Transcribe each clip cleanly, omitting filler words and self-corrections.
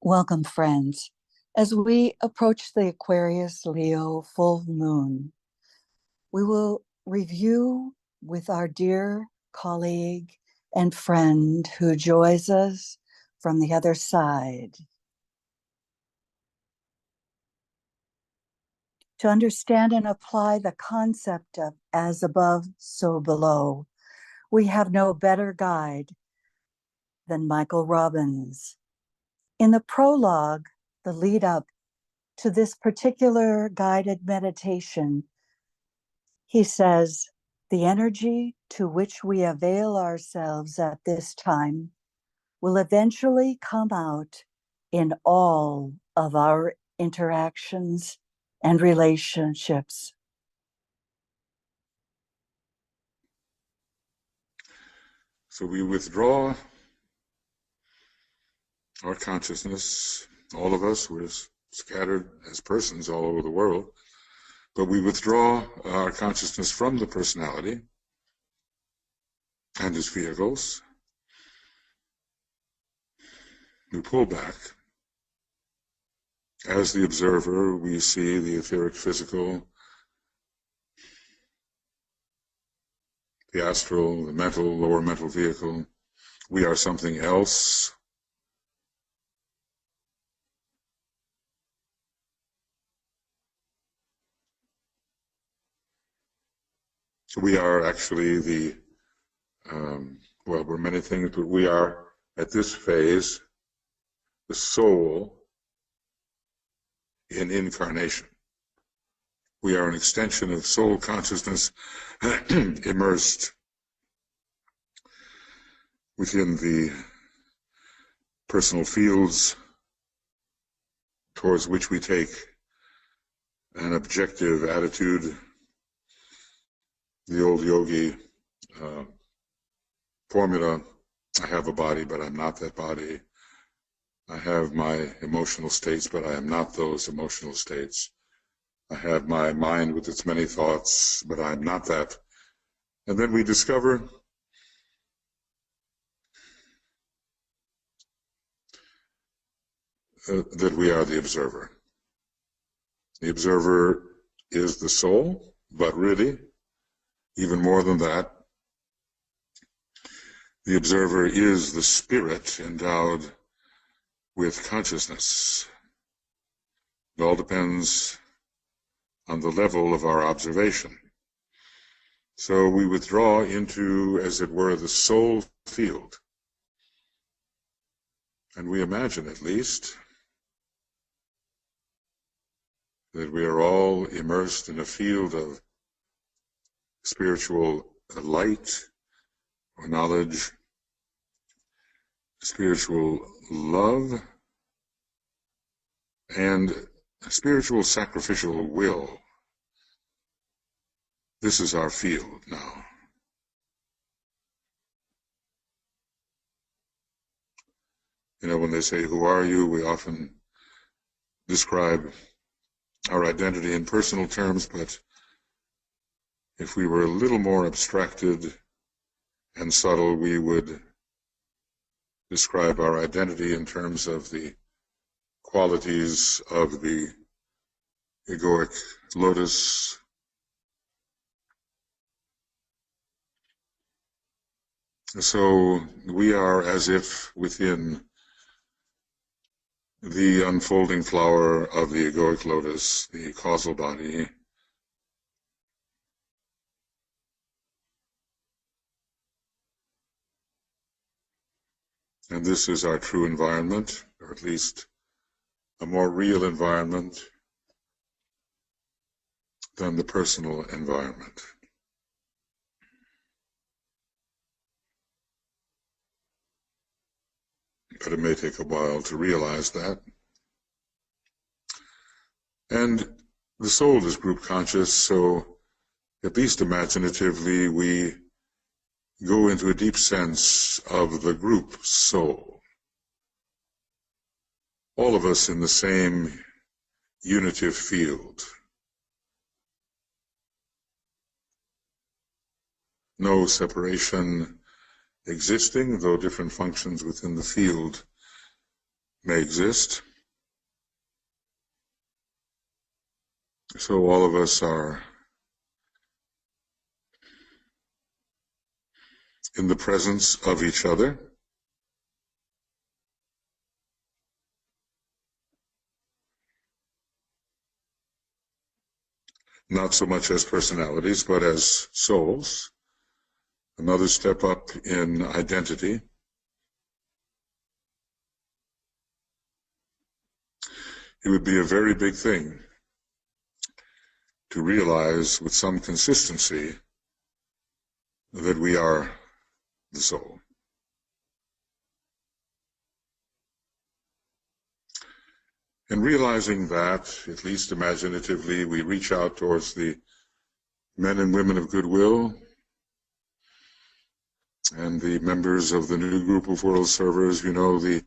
Welcome, friends. As we approach the Aquarius Leo full moon, we will review with our dear colleague and friend who joins us from the other side. To understand and apply the concept of as above, so below, we have no better guide than Michael Robbins. In the prologue, the lead up to this particular guided meditation, he says, the energy to which we avail ourselves at this time will eventually come out in all of our interactions and relationships. So we withdraw our consciousness, all of us, we're scattered as persons all over the world, but we withdraw our consciousness from the personality and its vehicles. We pull back. As the observer, we see the etheric physical, the astral, the mental, lower mental vehicle. We are something else. We are actually the, well, we're many things, but we are, at this phase, the soul in incarnation. We are an extension of soul consciousness immersed within the personal fields towards which we take an objective attitude. The old yogi formula, I have a body, but I'm not that body. I have my emotional states, but I am not those emotional states. I have my mind with its many thoughts, but I am not that. And then we discover that we are the observer. The observer is the soul, but really, even more than that, the observer is the spirit endowed with consciousness. It all depends on the level of our observation. So we withdraw into, as it were, the soul field. And we imagine, at least, that we are all immersed in a field of spiritual light or knowledge, spiritual love, and spiritual sacrificial will. This is our field now. You know, when they say, who are you? We often describe our identity in personal terms, but if we were a little more abstracted and subtle, we would describe our identity in terms of the qualities of the egoic lotus. So we are as if within the unfolding flower of the egoic lotus, the causal body. And this is our true environment, or at least a more real environment than the personal environment. But it may take a while to realize that. And the soul is group conscious, so at least imaginatively we go into a deep sense of the group soul. All of us in the same unitive field. No separation existing, though different functions within the field may exist. So all of us are in the presence of each other. Not so much as personalities, but as souls. Another step up in identity. It would be a very big thing to realize with some consistency that we are the soul. And realizing that, at least imaginatively, we reach out towards the men and women of goodwill and the members of the new group of world servers, you know, the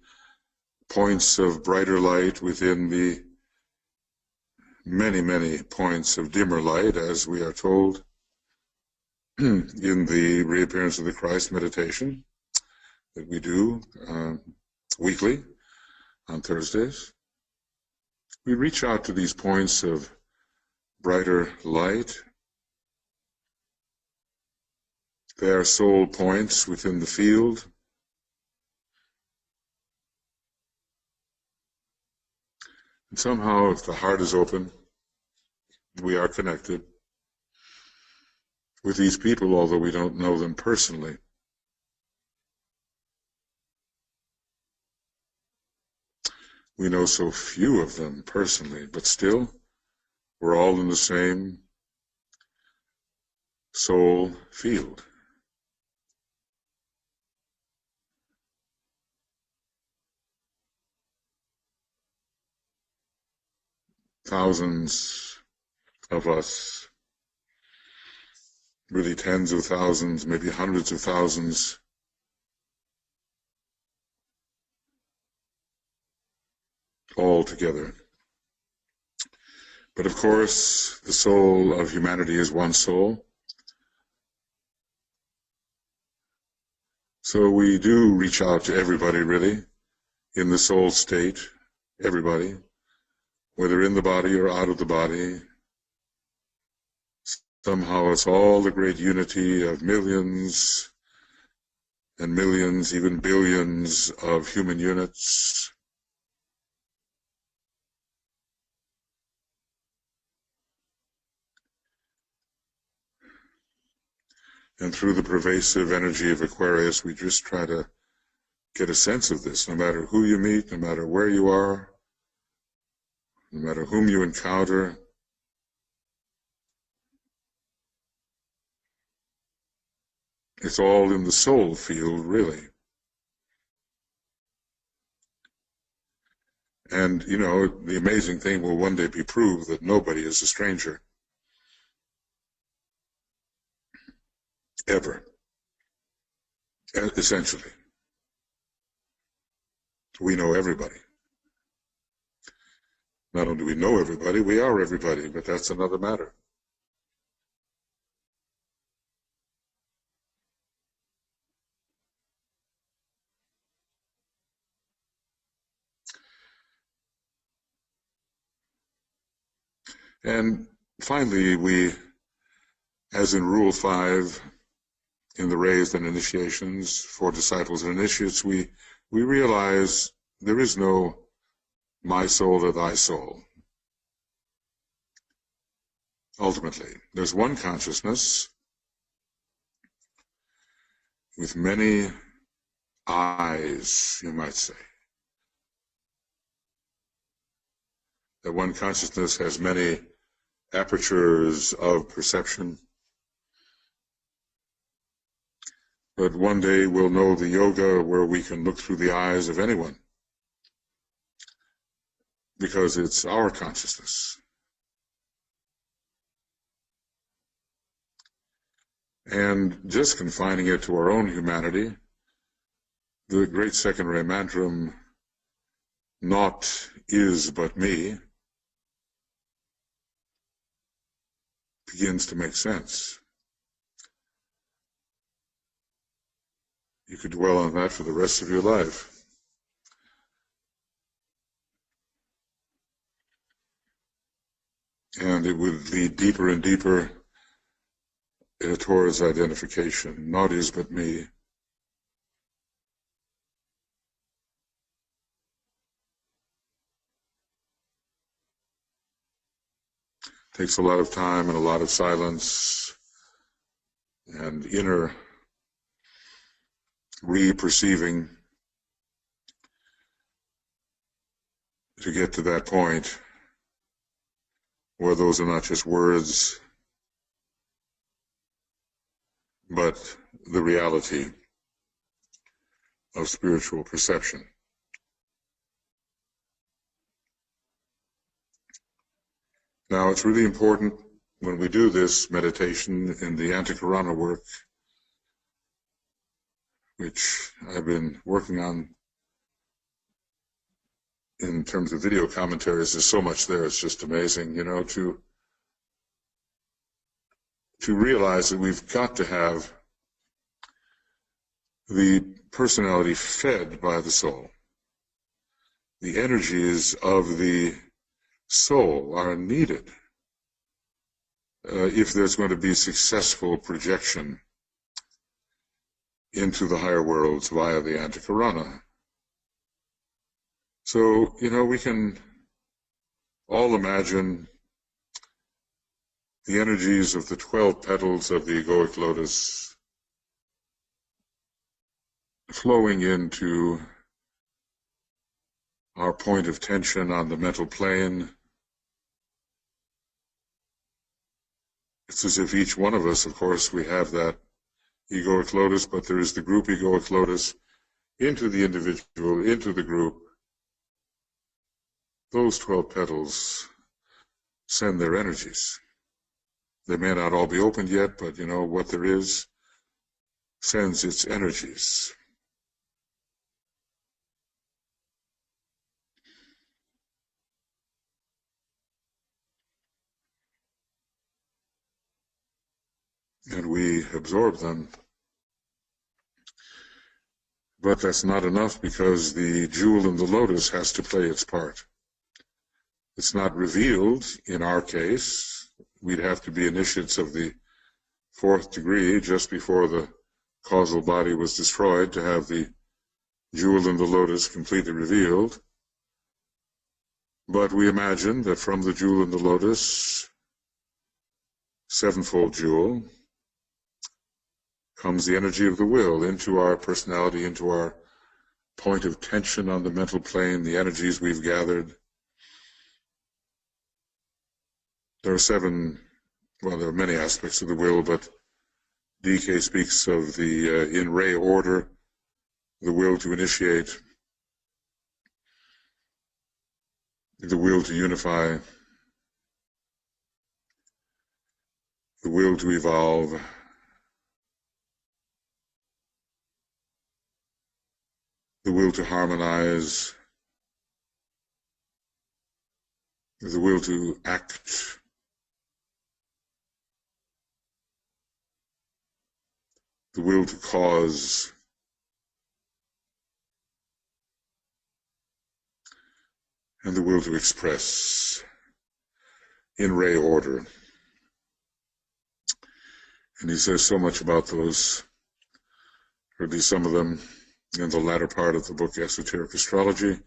points of brighter light within the many, many points of dimmer light, as we are told in the reappearance of the Christ meditation that we do weekly on Thursdays. We reach out to these points of brighter light. They are soul points within the field. And somehow, if the heart is open, we are connected with these people, although we don't know them personally. We know so few of them personally, but still, we're all in the same soul field. Thousands of us, really tens of thousands, maybe hundreds of thousands, all together. But of course, the soul of humanity is one soul. So we do reach out to everybody, really, in the soul state, everybody, whether in the body or out of the body. Somehow it's all the great unity of millions and millions, even billions of human units. And through the pervasive energy of Aquarius, we just try to get a sense of this, no matter who you meet, no matter where you are, no matter whom you encounter. It's all in the soul field, really. And, you know, the amazing thing will one day be proved that nobody is a stranger. Ever. Essentially. We know everybody. Not only do we know everybody, we are everybody, but that's another matter. And finally, we, as in Rule 5, in the raised and initiations for disciples and initiates, we realize there is no my soul or thy soul. Ultimately, there's one consciousness with many eyes, you might say. That one consciousness has many apertures of perception. But one day we'll know the yoga where we can look through the eyes of anyone, because it's our consciousness. And just confining it to our own humanity, the great secondary mantram, naught is but me, begins to make sense. You could dwell on that for the rest of your life. it would lead deeper and deeper towards identification. Naught is but me. Takes a lot of time and a lot of silence and inner re-perceiving to get to that point where those are not just words, but the reality of spiritual perception. Now, it's really important when we do this meditation in the Antikarana work, which I've been working on in terms of video commentaries. There's so much there, it's just amazing, you know, to realize that we've got to have the personality fed by the soul. The energies of the soul are needed if there's going to be successful projection into the higher worlds via the Antikarana. So, you know, we can all imagine the energies of the 12 petals of the egoic lotus flowing into our point of tension on the mental plane. It's as if each one of us, of course, we have that egoic lotus, but there is the group egoic lotus into the individual, into the group. Those 12 petals send their energies. They may not all be opened yet, but you know, what there is sends its energies. And we absorb them. But that's not enough, because the jewel in the lotus has to play its part. It's not revealed in our case. We'd have to be initiates of the 4th degree just before the causal body was destroyed to have the jewel in the lotus completely revealed. But we imagine that from the jewel in the lotus, sevenfold jewel, comes the energy of the will into our personality, into our point of tension on the mental plane, the energies we've gathered. There are many aspects of the will, but DK speaks of the in ray order, the will to initiate, the will to unify, the will to evolve, the will to harmonize, the will to act, the will to cause, and the will to express in ray order. And he says so much about those, or at least some of them, in the latter part of the book, Esoteric Astrology.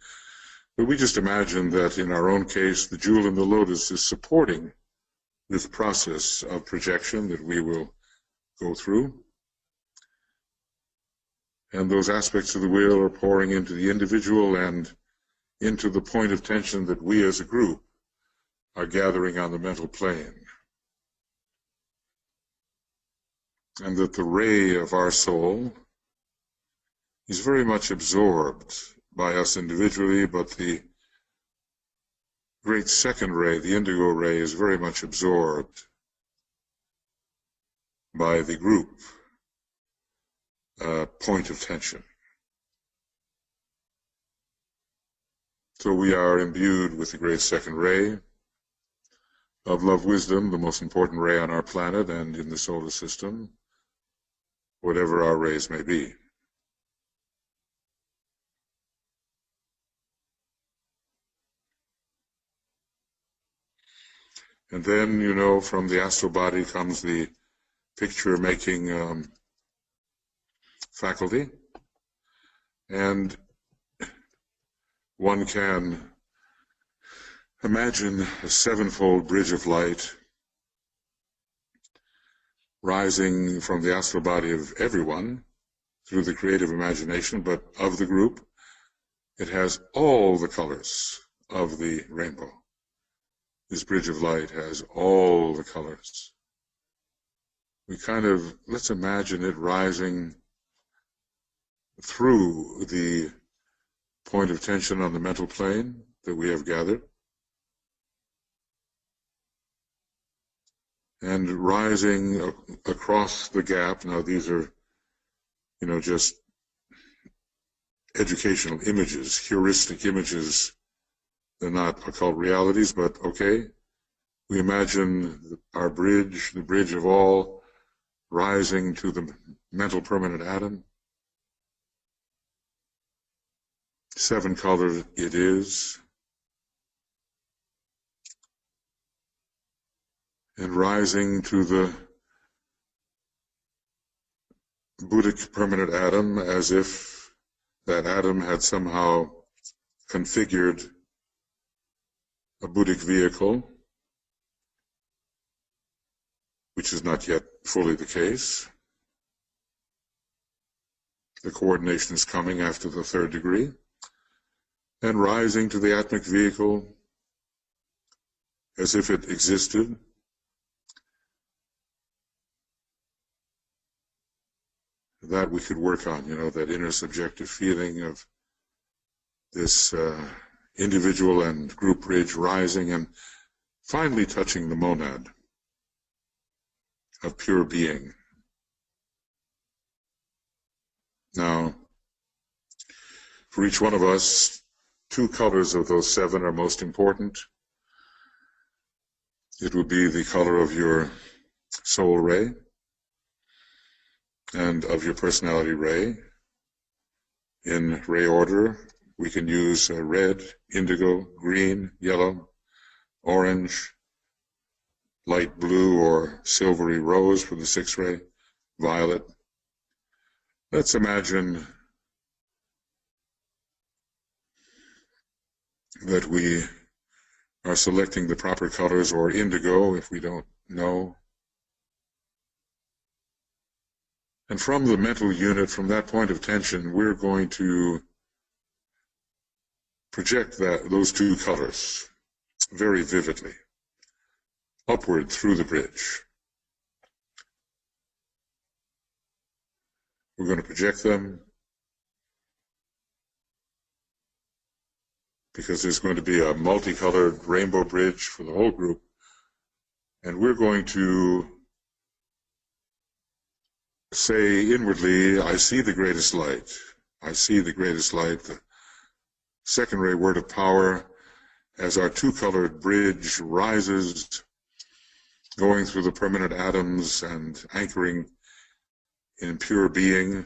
But we just imagine that in our own case, the jewel in the lotus is supporting this process of projection that we will go through. And those aspects of the will are pouring into the individual and into the point of tension that we as a group are gathering on the mental plane. And that the ray of our soul is very much absorbed by us individually, but the great second ray, the indigo ray, is very much absorbed by the group point of tension. So we are imbued with the great second ray of love wisdom, the most important ray on our planet and in the solar system, whatever our rays may be. And then, you know, from the astral body comes the picture-making faculty. And one can imagine a sevenfold bridge of light rising from the astral body of everyone through the creative imagination, but of the group. It has all the colors of the rainbow. This bridge of light has all the colors. We let's imagine it rising through the point of tension on the mental plane that we have gathered, and rising across the gap. Now these are, you know, just educational images, heuristic images. They're not occult realities, but okay. We imagine our bridge, the bridge of all, rising to the mental permanent atom. 7 colors it is. And rising to the Buddhic permanent atom, as if that atom had somehow configured a Buddhic vehicle, which is not yet fully the case. The coordination is coming after the 3rd degree. And rising to the atmic vehicle as if it existed. That we could work on, you know, that inner subjective feeling of this individual and group bridge rising and finally touching the monad of pure being. Now, for each one of us, 2 colors of those 7 are most important. It would be the color of your soul ray and of your personality ray. In ray order, we can use red, indigo, green, yellow, orange, light blue or silvery rose for the 6th ray, violet. Let's imagine that we are selecting the proper colors, or indigo if we don't know. And from the mental unit, from that point of tension, we're going to project those 2 colors very vividly upward through the bridge. We're going to project them because there's going to be a multicolored rainbow bridge for the whole group. And we're going to say inwardly, I see the greatest light. I see the greatest light. The 2nd ray word of power, as our 2-colored bridge rises, going through the permanent atoms and anchoring in pure being,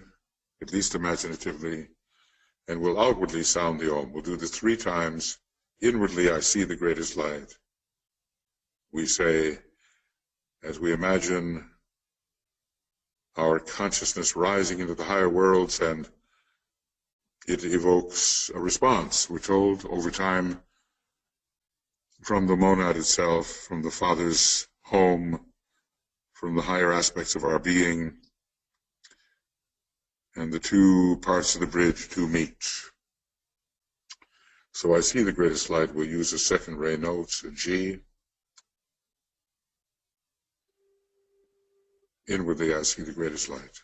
at least imaginatively, and we'll outwardly sound the Om. We'll do this 3 times. Inwardly, I see the greatest light. We say, as we imagine our consciousness rising into the higher worlds, and it evokes a response. We're told over time from the monad itself, from the Father's home, from the higher aspects of our being, and the 2 parts of the bridge to meet. So I see the greatest light. We'll use the 2nd ray notes, a G. Inwardly, I see the greatest light.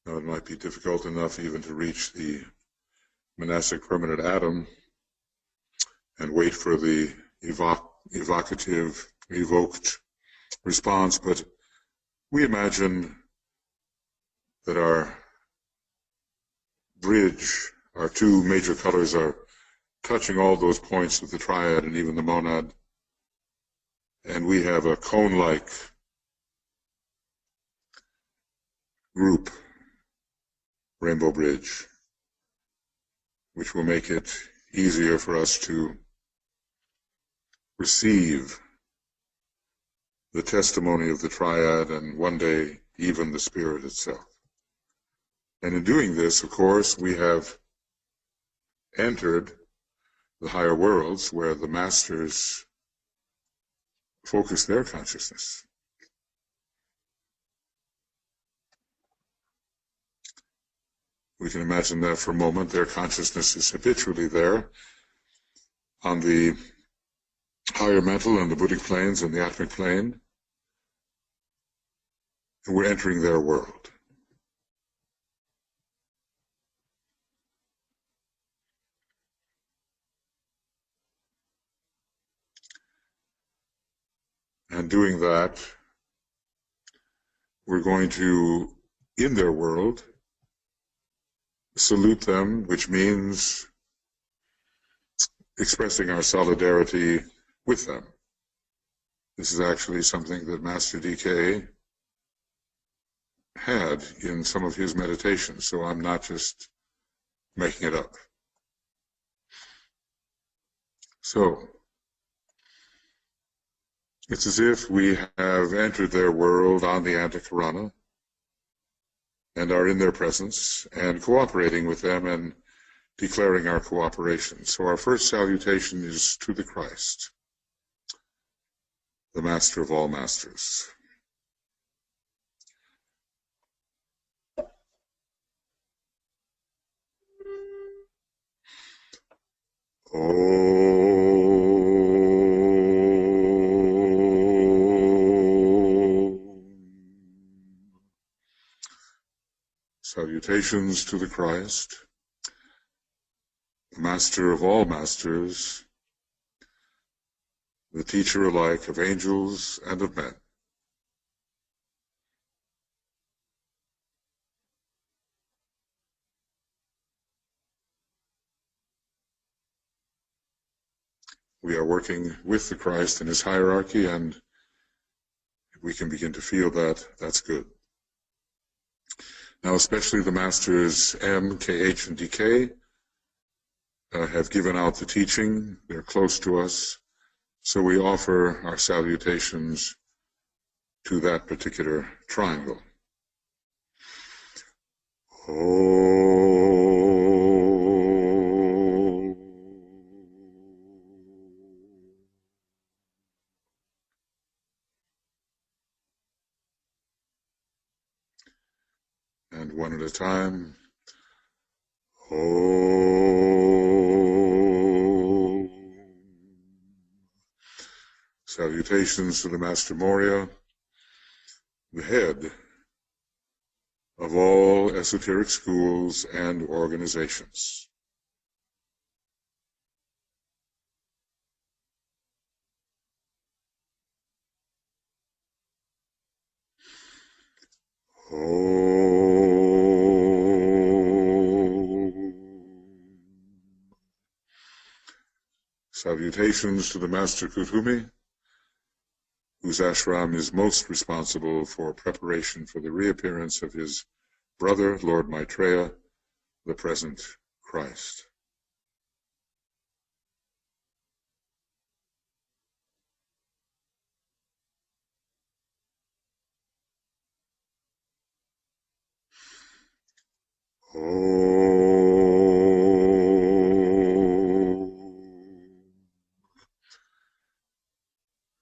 Now, it might be difficult enough even to reach the monastic permanent atom and wait for the evoked response, but we imagine that our bridge, our two major colors, are touching all those points of the triad and even the monad, and we have a cone-like group, rainbow bridge, which will make it easier for us to receive the testimony of the triad and one day even the spirit itself. And in doing this, of course, we have entered the higher worlds where the masters focus their consciousness. We can imagine that for a moment. Their consciousness is habitually there on the higher mental and the Buddhic planes and the Atmic plane. And we're entering their world. And doing that, we're going to, in their world, salute them, which means expressing our solidarity with them. This is actually something that Master DK had in some of his meditations, so I'm not just making it up. So, it's as if we have entered their world on the Antakarana and are in their presence and cooperating with them and declaring our cooperation. So our first salutation is to the Christ, the Master of all Masters. Salutations to the Christ, the Master of all Masters, the teacher alike of angels and of men. We are working with the Christ in his hierarchy, and we can begin to feel that that's good. Now, especially the Masters M, KH, and DK have given out the teaching. They're close to us, so we offer our salutations to that particular triangle. And one at a time. Salutations to the Master Moria, the head of all esoteric schools and organizations. Salutations to the Master Kuthumi, whose ashram is most responsible for preparation for the reappearance of his brother, Lord Maitreya, the present Christ.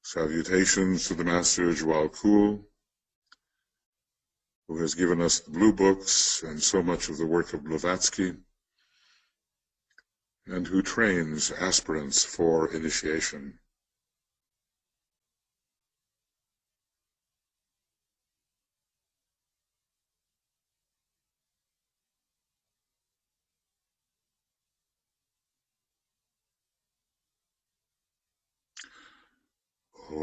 Salutations to the Master Joao Kuhl, who has given us the blue books and so much of the work of Blavatsky, and who trains aspirants for initiation. Om.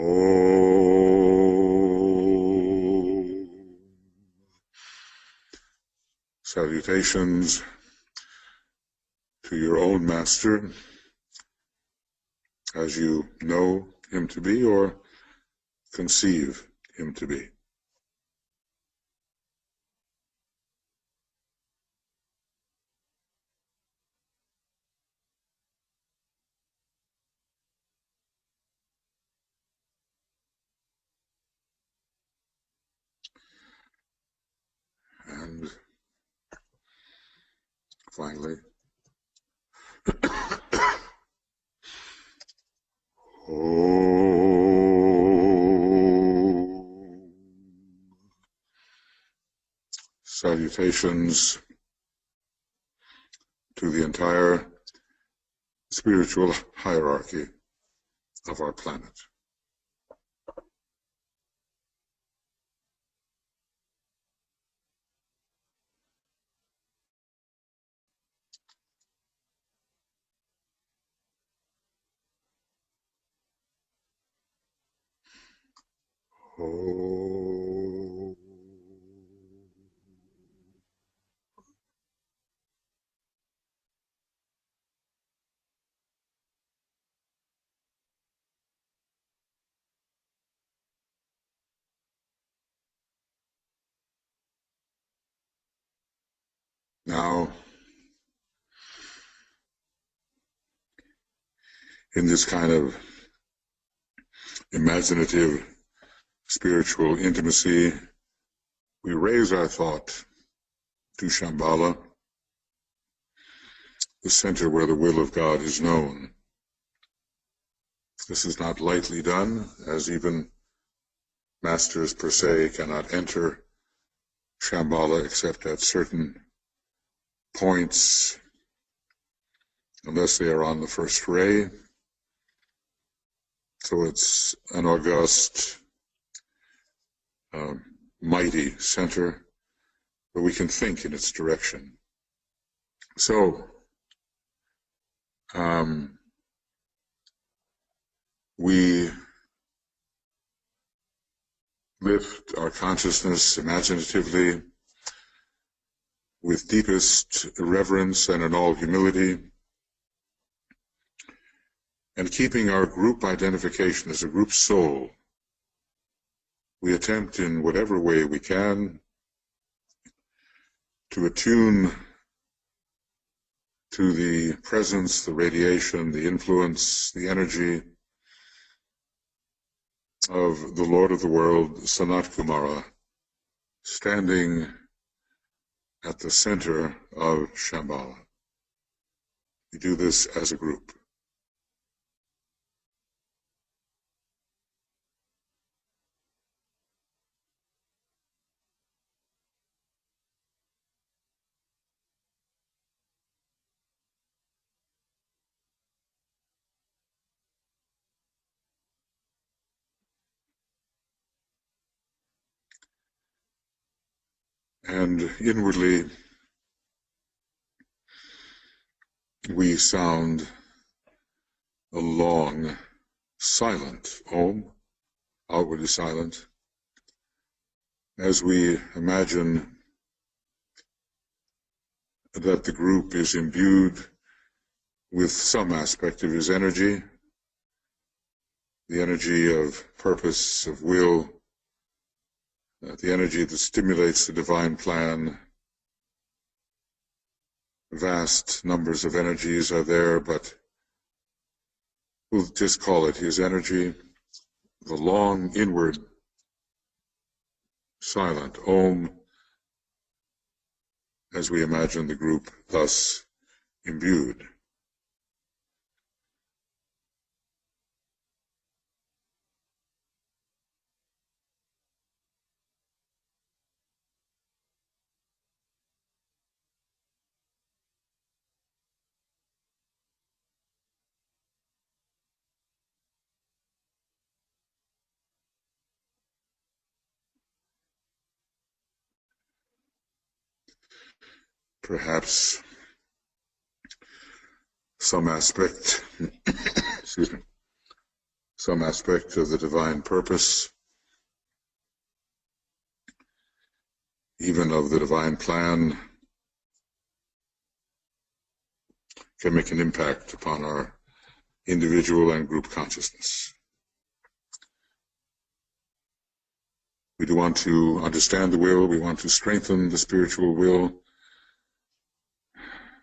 Salutations to your own master, as you know him to be or conceive him to be. And finally, Om. Salutations to the entire spiritual hierarchy of our planet. Oh. Now, in this kind of imaginative spiritual intimacy, we raise our thought to Shambhala, the center where the will of God is known. This is not lightly done, as even masters per se cannot enter Shambhala except at certain points, unless they are on the first ray. So it's an august, mighty center, but we can think in its direction. So, we lift our consciousness imaginatively with deepest reverence and in all humility, and keeping our group identification as a group soul. We attempt in whatever way we can to attune to the presence, the radiation, the influence, the energy of the Lord of the world, Sanat Kumara, standing at the center of Shambhala. We do this as a group. And inwardly, we sound a long, silent Om, outwardly silent, as we imagine that the group is imbued with some aspect of his energy, the energy of purpose, of will, the energy that stimulates the divine plan. Vast numbers of energies are there, but we'll just call it his energy, the long, inward, silent Om, as we imagine the group thus imbued. Perhaps some aspect excuse me, some aspect of the divine purpose, even of the divine plan, can make an impact upon our individual and group consciousness. We do want to understand the will. We want to strengthen the spiritual will.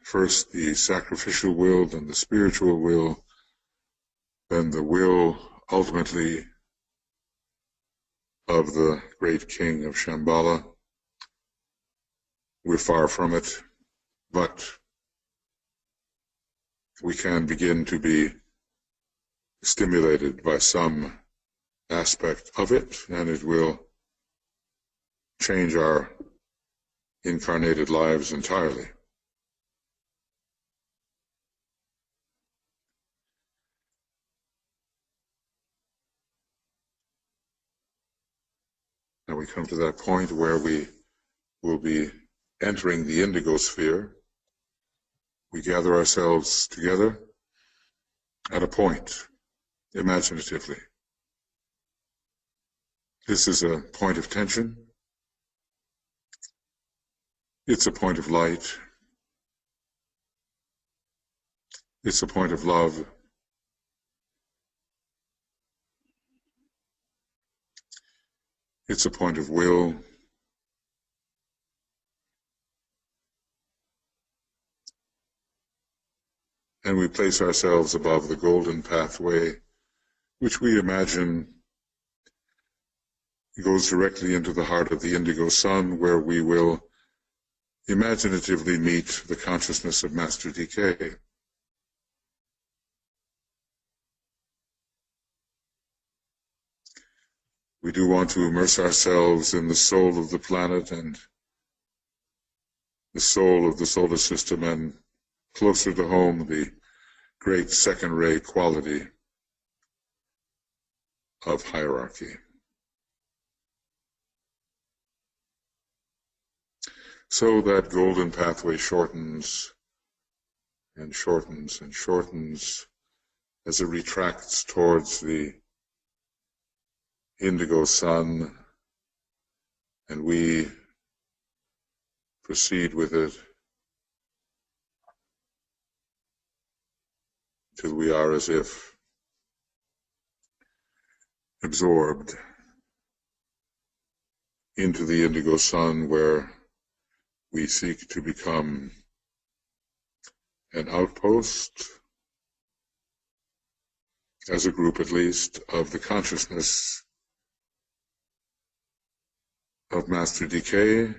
First the sacrificial will, then the spiritual will, then the will ultimately of the great king of Shambhala. We're far from it, but we can begin to be stimulated by some aspect of it, and it will change our incarnated lives entirely. Now we come to that point where we will be entering the indigo sphere. We gather ourselves together at a point, imaginatively. This is a point of tension. It's a point of light. It's a point of love. It's a point of will. And we place ourselves above the golden pathway, which we imagine goes directly into the heart of the indigo sun, where we will imaginatively meet the consciousness of Master DK. We do want to immerse ourselves in the soul of the planet and the soul of the solar system, and closer to home, the great second ray quality of hierarchy. So that golden pathway shortens and shortens and shortens as it retracts towards the indigo sun, and we proceed with it till we are as if absorbed into the indigo sun, where we seek to become an outpost, as a group at least, of the consciousness of Master DK,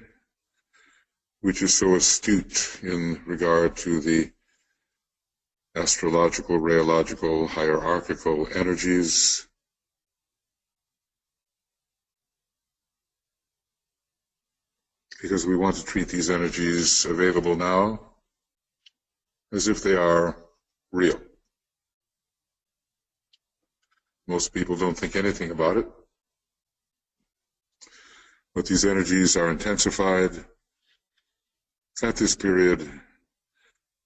which is so astute in regard to the astrological, rheological, hierarchical energies, because we want to treat these energies available now as if they are real. Most people don't think anything about it, but these energies are intensified at this period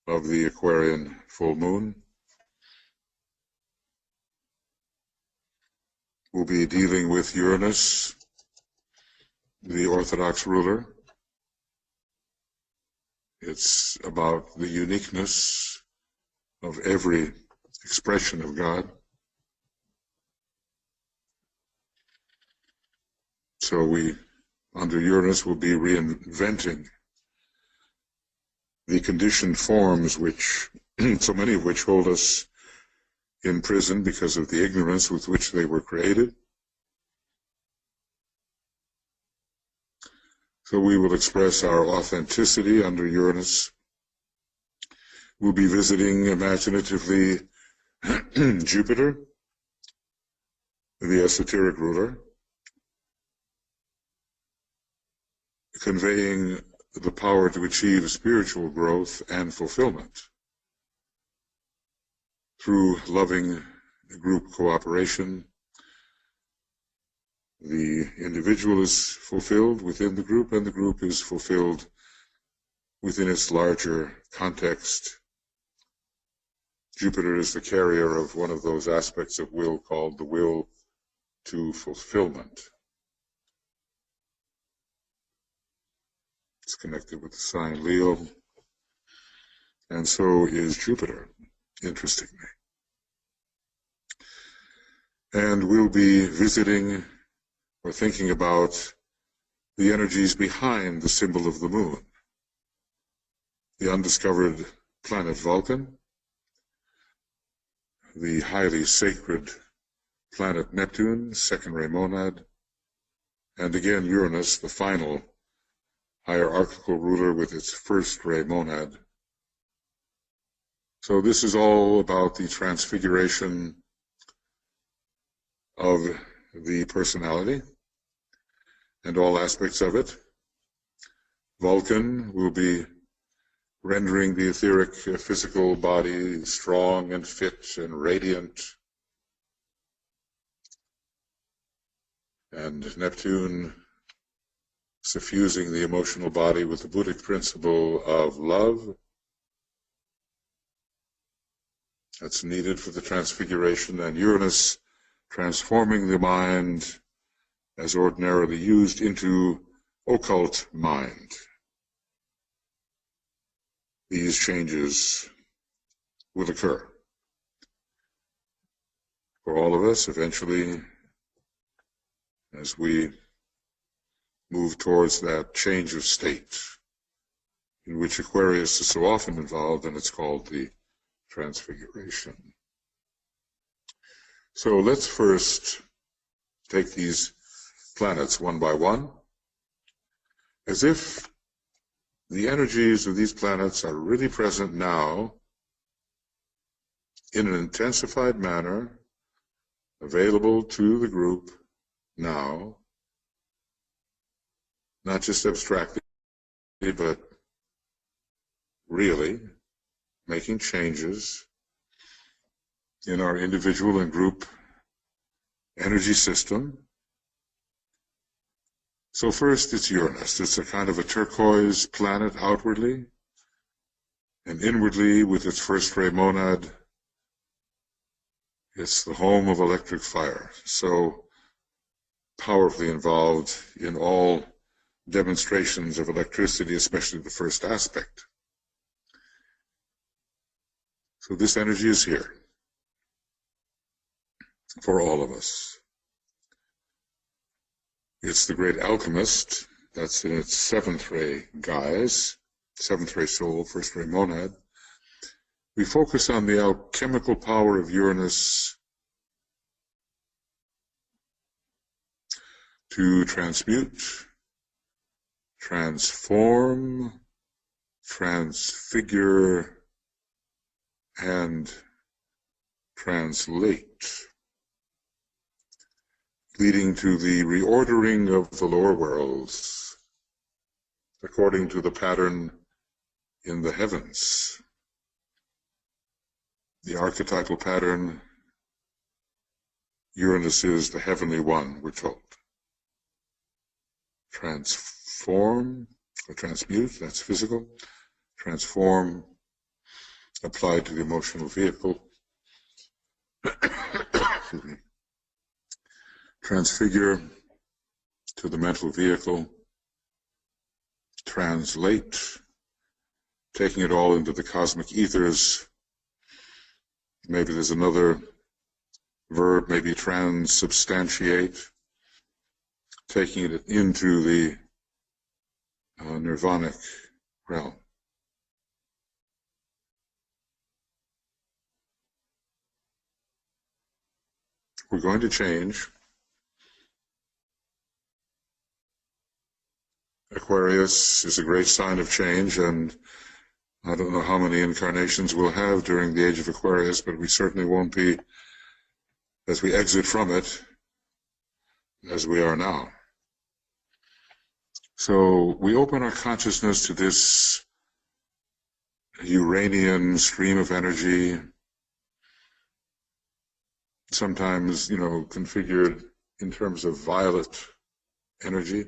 of the Aquarian full moon. We'll be dealing with Uranus, the Orthodox ruler. It's about the uniqueness of every expression of God. So we, under Uranus, will be reinventing the conditioned forms which, so many of which hold us in prison because of the ignorance with which they were created. So we will express our authenticity under Uranus. We'll be visiting imaginatively Jupiter, the esoteric ruler, conveying the power to achieve spiritual growth and fulfillment through loving group cooperation. The individual is fulfilled within the group, and the group is fulfilled within its larger context, Jupiter is the carrier of one of those aspects of will called the will to fulfillment. It's connected with the sign Leo, and so is Jupiter, interestingly. And we'll be visiting or thinking about the energies behind the symbol of the moon, the undiscovered planet Vulcan, the highly sacred planet Neptune, second ray monad, and again Uranus, the final hierarchical ruler with its first ray monad. So this is all about the transfiguration of the personality and all aspects of it. Vulcan will be rendering the etheric physical body strong and fit and radiant. And Neptune suffusing the emotional body with the Buddhic principle of love. That's needed for the transfiguration. And Uranus transforming the mind as ordinarily used into occult mind. These changes will occur for all of us eventually as we move towards that change of state in which Aquarius is so often involved, and it's called the transfiguration. So let's first take these planets one by one, as if the energies of these planets are really present now in an intensified manner, available to the group now, not just abstractly, but really making changes in our individual and group energy system. So first, it's Uranus. It's a kind of a turquoise planet outwardly, and inwardly, with its first ray monad, it's the home of electric fire, so powerfully involved in all demonstrations of electricity, especially the first aspect. So this energy is here for all of us. It's the great alchemist, that's in its seventh ray guise, seventh ray soul, first ray monad. We focus on the alchemical power of Uranus to transmute, transform, transfigure, and translate, leading to the reordering of the lower worlds according to the pattern in the heavens. The archetypal pattern, Uranus is the heavenly one, we're told. Transform, or transmute, that's physical. Transform, applied to the emotional vehicle. Excuse me. Transfigure to the mental vehicle. Translate, taking it all into the cosmic ethers. Maybe there's another verb, maybe transubstantiate, taking it into the nirvanic realm. We're going to change. Aquarius is a great sign of change, and I don't know how many incarnations we'll have during the age of Aquarius, but we certainly won't be, as we exit from it, as we are now. So we open our consciousness to this Uranian stream of energy, sometimes, configured in terms of violet energy.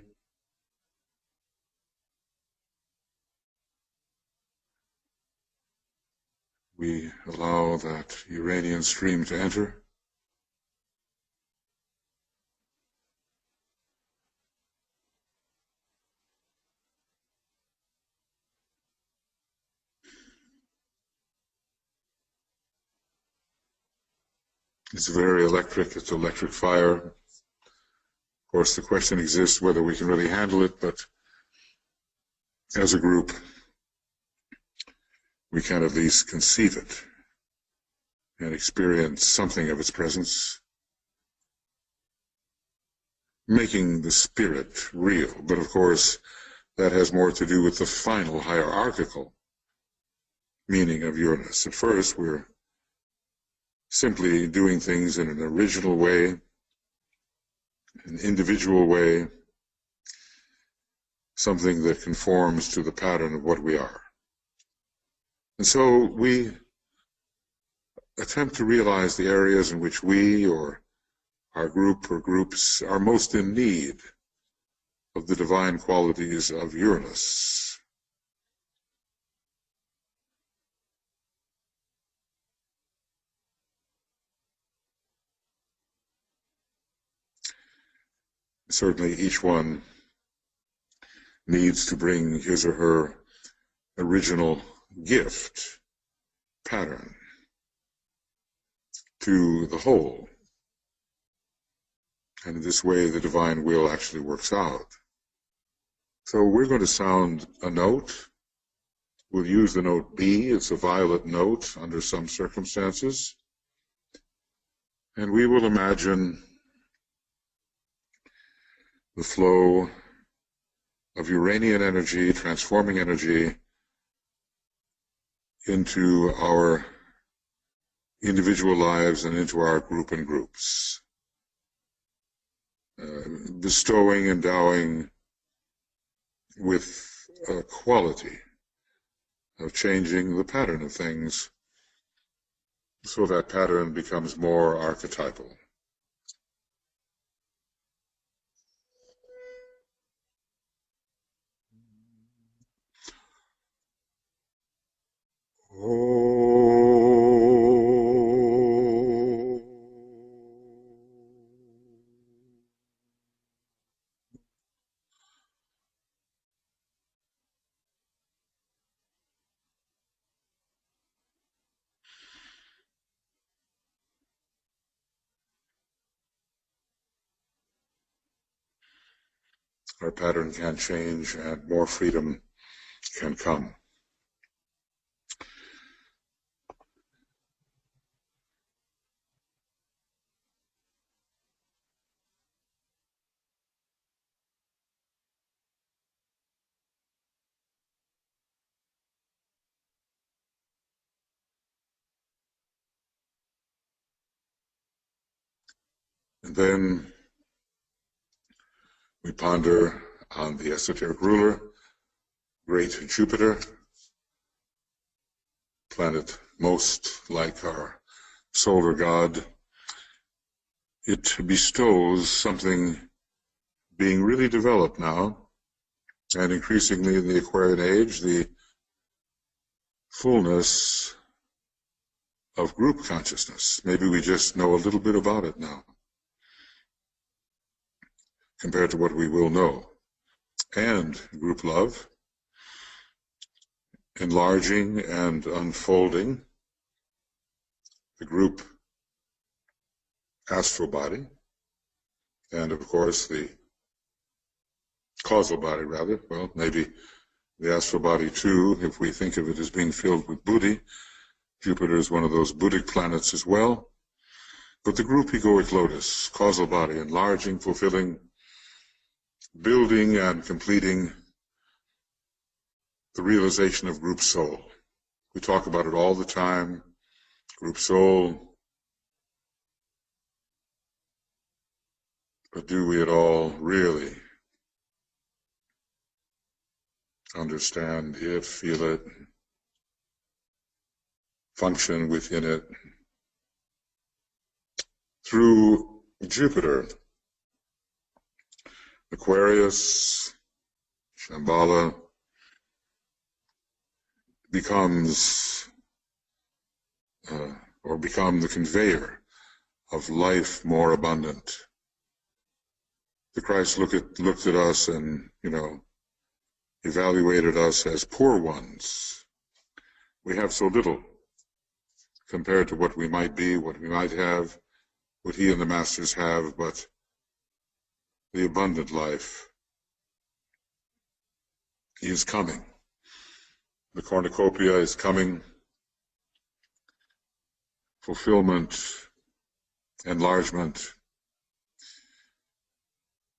we allow that Uranian stream to enter. It's very electric. It's electric fire. Of course, the question exists whether we can really handle it, but as a group, we can at least conceive it and experience something of its presence, making the spirit real. But of course, that has more to do with the final hierarchical meaning of Uranus. At first, we're simply doing things in an original way, an individual way, something that conforms to the pattern of what we are. And so we attempt to realize the areas in which we or our group or groups are most in need of the divine qualities of Uranus. Certainly each one needs to bring his or her original gift, pattern, to the whole. And in this way, the divine will actually works out. So we're going to sound a note. We'll use the note B. It's a violet note under some circumstances. And we will imagine the flow of Uranian energy, transforming energy, into our individual lives and into our group and groups. Bestowing, endowing with a quality of changing the pattern of things so that pattern becomes more archetypal. Our pattern can change and more freedom can come. And then we ponder on the esoteric ruler, great Jupiter, planet most like our solar god. It bestows something being really developed now, and increasingly in the Aquarian age, the fullness of group consciousness. Maybe we just know a little bit about it now, compared to what we will know. And group love, enlarging and unfolding the group astral body, and of course the causal body, rather. Well, maybe the astral body too, if we think of it as being filled with Buddhi. Jupiter is one of those Buddhic planets as well. But the group egoic lotus, causal body, enlarging, fulfilling, building and completing the realization of group soul. We talk about it all the time, group soul. But do we at all really understand it, feel it, function within it? Through Jupiter, Aquarius, Shambhala becomes or become the conveyor of life more abundant. The Christ looked at us and, evaluated us as poor ones. We have so little compared to what we might be, what we might have, what he and the masters have, but the abundant life is coming. The cornucopia is coming. Fulfillment, enlargement,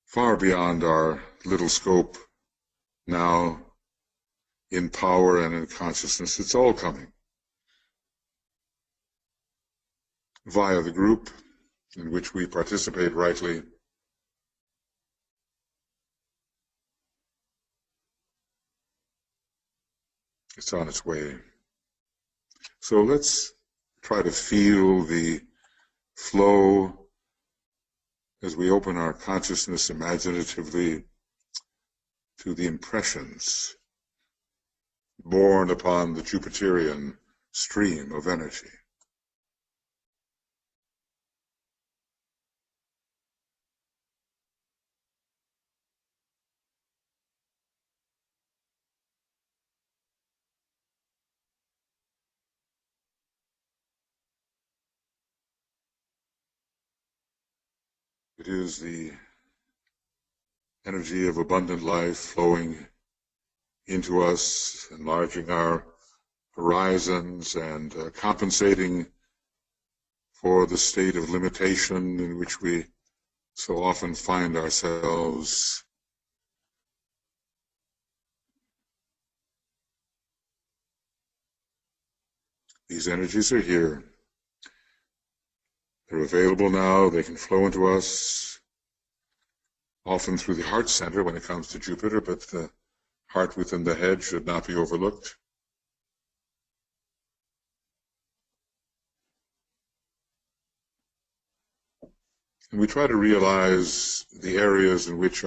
far beyond our little scope now in power and in consciousness. It's all coming via the group in which we participate rightly. It's on its way. So let's try to feel the flow as we open our consciousness imaginatively to the impressions borne upon the Jupiterian stream of energy. It is the energy of abundant life flowing into us, enlarging our horizons and compensating for the state of limitation in which we so often find ourselves. These energies are here. They're available now. They can flow into us, often through the heart center when it comes to Jupiter, but the heart within the head should not be overlooked. And we try to realize the areas in which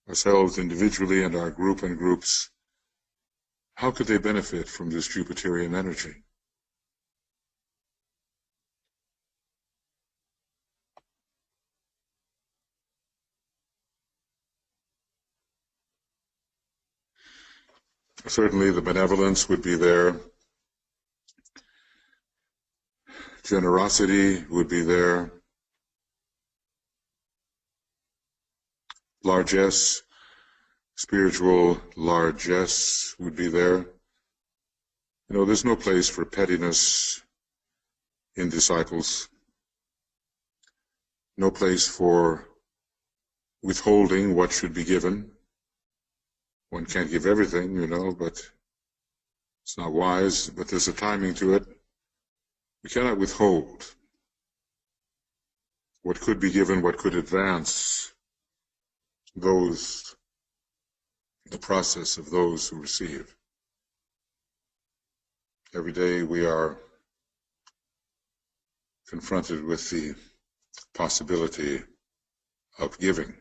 ourselves individually and our group and groups, how could they benefit from this Jupiterian energy? Certainly the benevolence would be there. Generosity would be there. Largesse, spiritual largesse would be there. There's no place for pettiness in disciples. No place for withholding what should be given. One can't give everything, but it's not wise, but there's a timing to it. We cannot withhold what could be given, what could advance the process of those who receive. Every day we are confronted with the possibility of giving.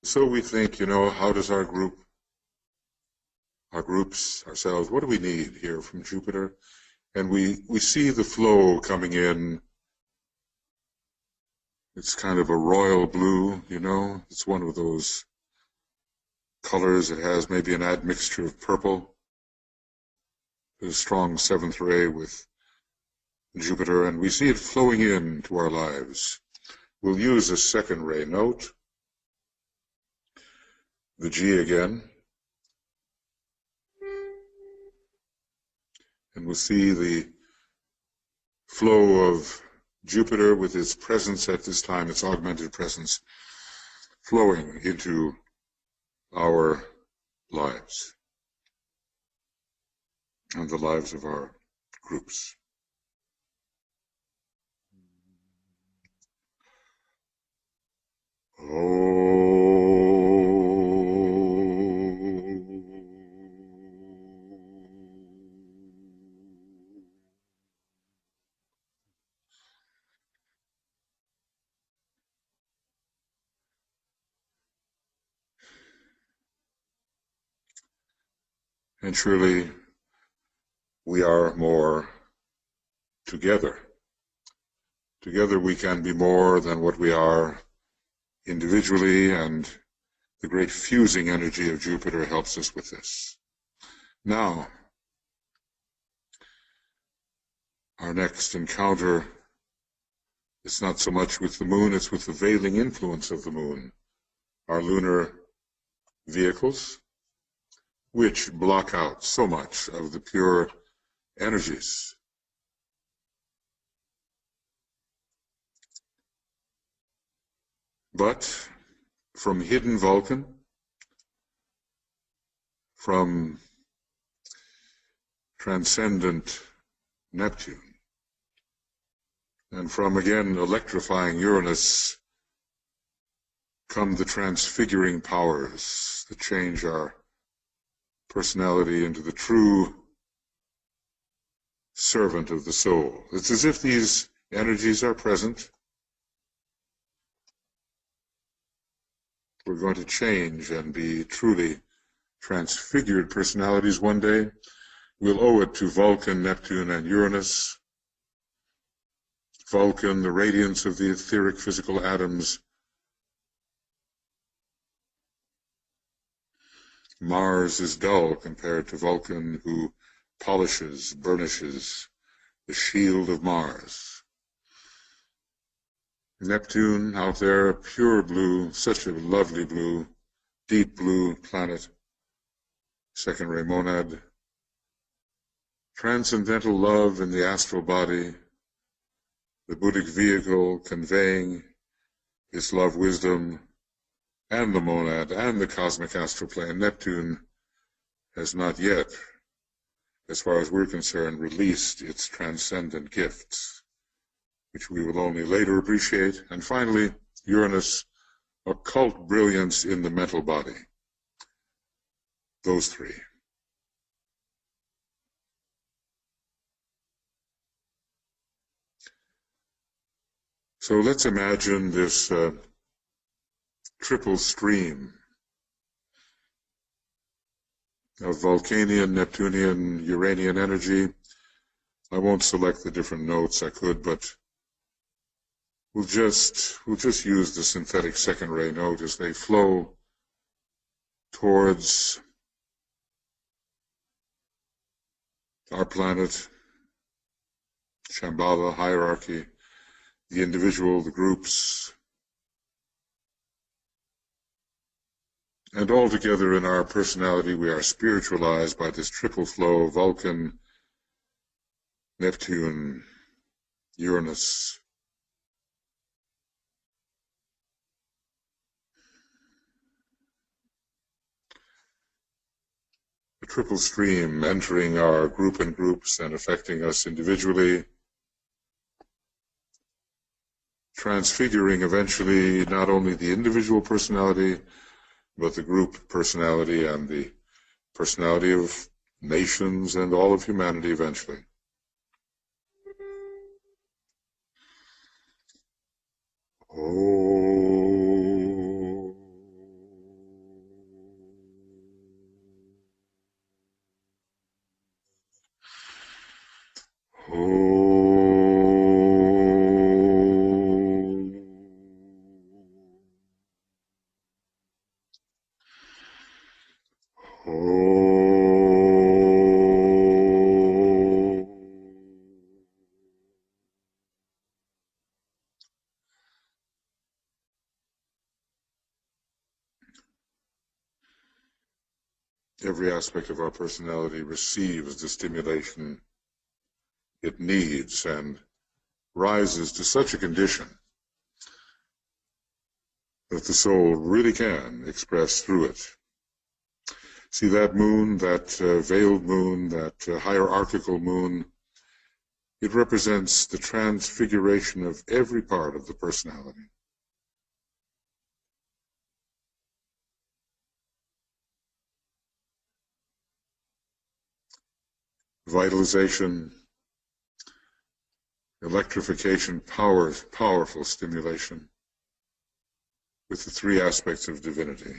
So we think, how does our groups, ourselves, what do we need here from Jupiter? And we see the flow coming in. It's kind of a royal blue, It's one of those colors. It has maybe an admixture of purple. There's a strong seventh ray with Jupiter, and we see it flowing into our lives. We'll use a second ray note, the G again, and we'll see the flow of Jupiter with its presence at this time, its augmented presence, flowing into our lives and the lives of our groups. Oh. And surely we are more together. Together we can be more than what we are individually, and the great fusing energy of Jupiter helps us with this. Now, our next encounter is not so much with the moon, it's with the veiling influence of the moon, our lunar vehicles, which block out so much of the pure energies. But from hidden Vulcan, from transcendent Neptune, and from, again, electrifying Uranus, come the transfiguring powers that change our personality into the true servant of the soul. It's as if these energies are present. We're going to change and be truly transfigured personalities one day. We'll owe it to Vulcan, Neptune, and Uranus. Vulcan, the radiance of the etheric physical atoms. Mars is dull compared to Vulcan, who polishes, burnishes the shield of Mars. Neptune, out there, pure blue, such a lovely blue, deep blue planet, second ray monad. Transcendental love in the astral body, the Buddhic vehicle conveying its love wisdom, and the monad, and the cosmic astral plane. Neptune has not yet, as far as we're concerned, released its transcendent gifts, which we will only later appreciate. And finally, Uranus, occult brilliance in the mental body. Those three. So let's imagine this triple stream of Vulcanian, Neptunian, Uranian energy. I won't select the different notes. I could, but we'll just use the synthetic second ray note as they flow towards our planet, Shambhala, hierarchy, the individual, the groups, and all together in our personality we are spiritualized by this triple flow of Vulcan, Neptune, Uranus. A triple stream entering our group and groups and affecting us individually, transfiguring eventually not only the individual personality, but the group personality and the personality of nations and all of humanity eventually. Every aspect of our personality receives the stimulation it needs and rises to such a condition that the soul really can express through it. See that moon, that veiled moon, that hierarchical moon, it represents the transfiguration of every part of the personality. Vitalization, electrification, powerful stimulation with the three aspects of divinity.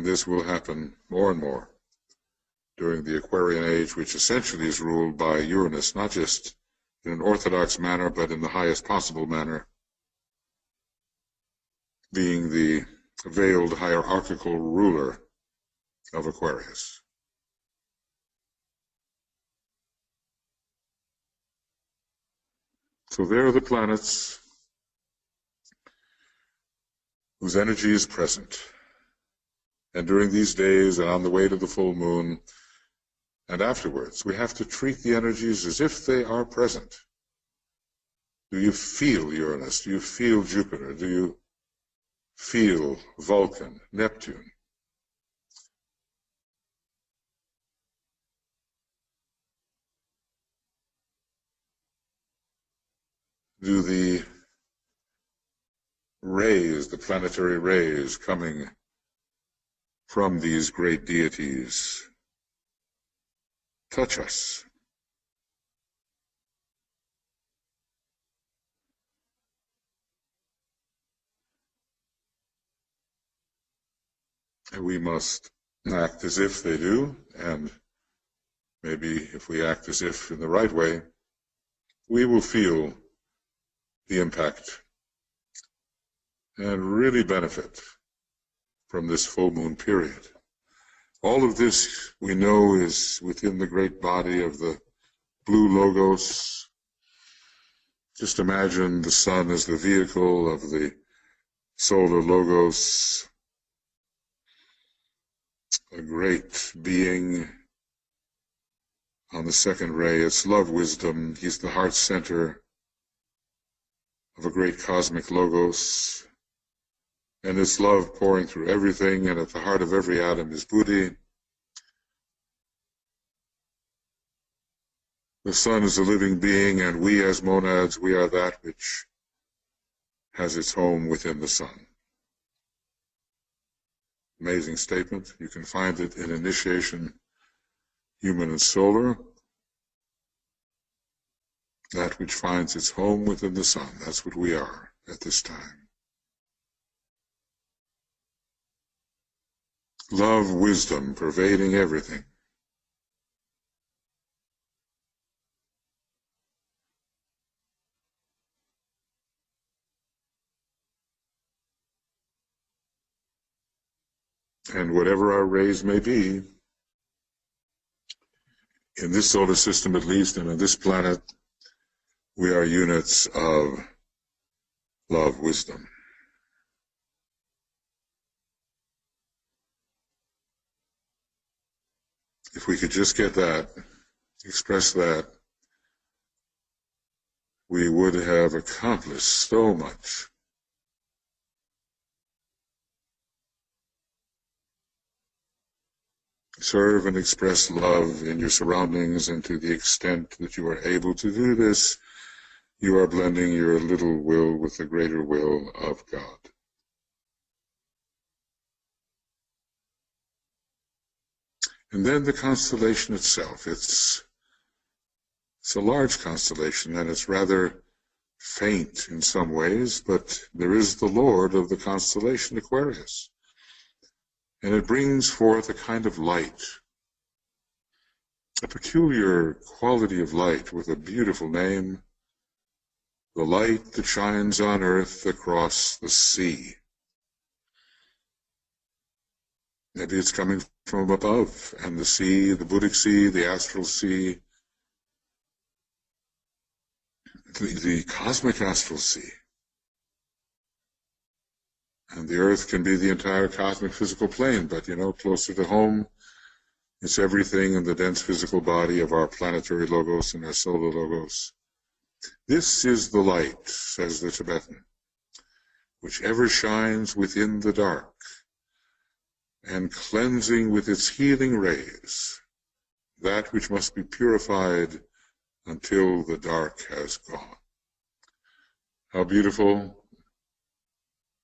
And this will happen more and more during the Aquarian age, which essentially is ruled by Uranus, not just in an orthodox manner, but in the highest possible manner, being the veiled hierarchical ruler of Aquarius. So there are the planets whose energy is present. And during these days and on the way to the full moon and afterwards, we have to treat the energies as if they are present. Do you feel Uranus? Do you feel Jupiter? Do you feel Vulcan, Neptune? Do the rays, the planetary rays coming from these great deities, touch us? And we must act as if they do, and maybe if we act as if in the right way, we will feel the impact and really benefit from this full moon period. All of this, we know, is within the great body of the blue logos. Just imagine the sun as the vehicle of the solar logos, a great being. On the second ray, it's love, wisdom. He's the heart center of a great cosmic logos. And it's love pouring through everything, and at the heart of every atom is Buddhi. The sun is a living being, and we as monads, we are that which has its home within the sun. Amazing statement. You can find it in Initiation, Human and Solar. That which finds its home within the sun. That's what we are at this time. Love, wisdom, pervading everything. And whatever our rays may be, in this solar system at least, and on this planet, we are units of love, wisdom. If we could just get that, express that, we would have accomplished so much. Serve and express love in your surroundings, and to the extent that you are able to do this, you are blending your little will with the greater will of God. And then the constellation itself, it's a large constellation, and it's rather faint in some ways, but there is the Lord of the constellation Aquarius. And it brings forth a kind of light, a peculiar quality of light with a beautiful name, the light that shines on earth across the sea. Maybe it's coming from above, and the sea, the Buddhic sea, the astral sea, the cosmic astral sea. And the earth can be the entire cosmic physical plane, but, closer to home, it's everything in the dense physical body of our planetary logos and our solar logos. This is the light, says the Tibetan, which ever shines within the dark, and cleansing with its healing rays that which must be purified until the dark has gone. How beautiful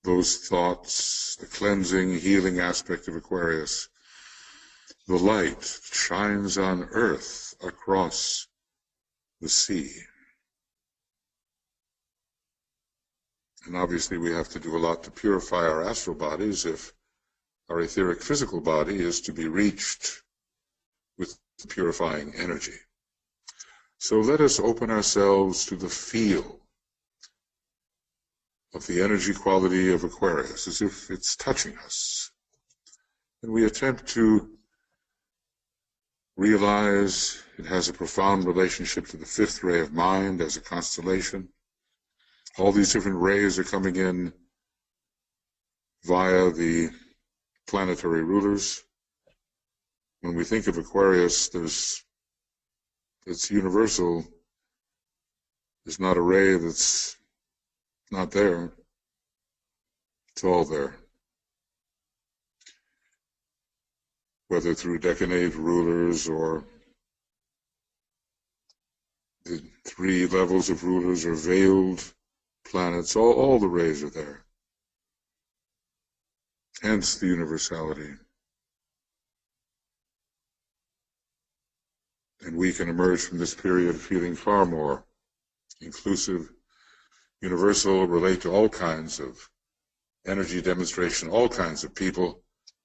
those thoughts, the cleansing, healing aspect of Aquarius. The light shines on earth across the sea. And obviously we have to do a lot to purify our astral bodies if our etheric physical body is to be reached with purifying energy. So let us open ourselves to the feel of the energy quality of Aquarius, as if it's touching us. And we attempt to realize it has a profound relationship to the fifth ray of mind as a constellation. All these different rays are coming in via the planetary rulers. When we think of Aquarius, it's universal. There's not a ray that's not there. It's all there. Whether through decade rulers or the 3 levels of rulers or veiled planets, all the rays are there. Hence the universality. And we can emerge from this period feeling far more inclusive, universal, relate to all kinds of energy demonstration, all kinds of people,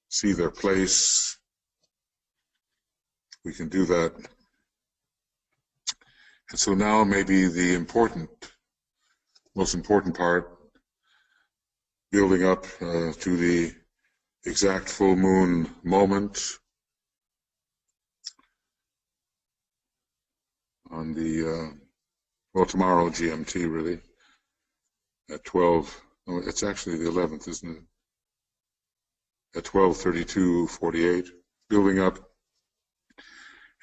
see their place. We can do that. And so now maybe the most important part, building up to the exact full moon moment on the, tomorrow GMT really, at 12, no, it's actually the 11th, isn't it? At 12:32:48, building up.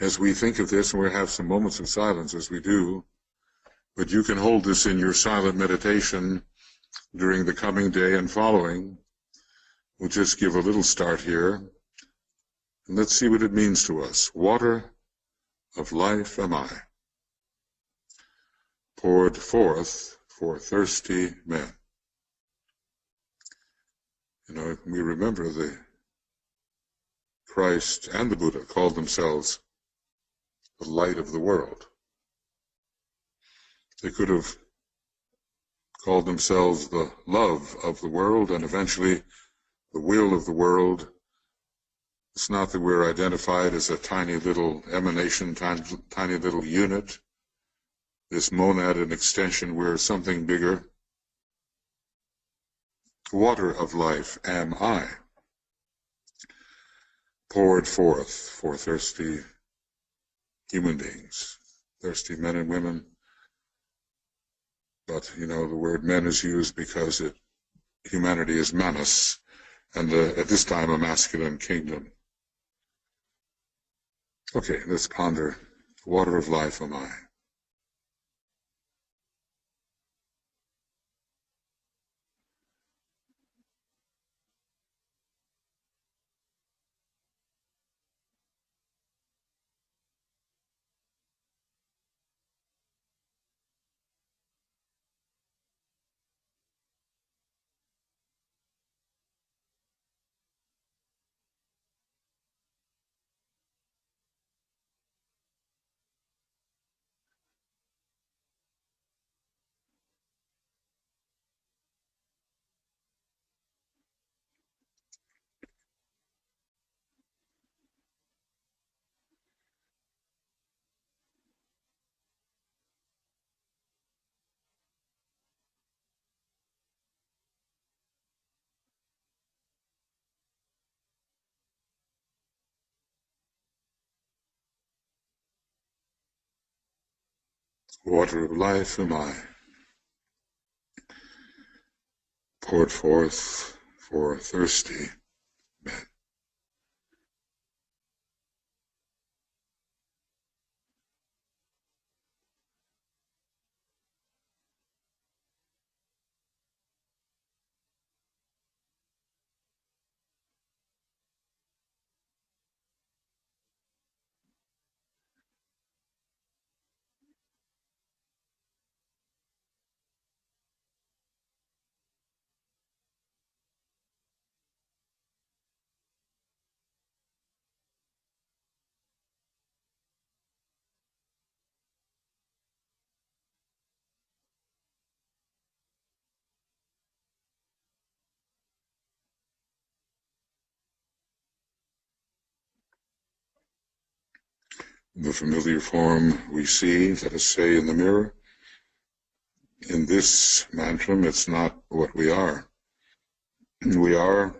As we think of this, and we'll have some moments of silence as we do, but you can hold this in your silent meditation during the coming day and following. We'll just give a little start here, and let's see what it means to us. Water of life am I, poured forth for thirsty men. You know, we remember the Christ and the Buddha called themselves the light of the world. They could have called themselves the love of the world and eventually the will of the world. It's not that we're identified as a tiny little emanation, tiny little unit, this monad and extension. We're something bigger. Water of life am I, poured forth for thirsty human beings, thirsty men and women. But, you know, the word men is used because humanity is manus, and at this time a masculine kingdom. Okay, let's ponder. Water of life am I. Water of life am I, poured forth for thirsty men. the familiar form we see, let us say, in the mirror. In this mantram, it's not what we are. We are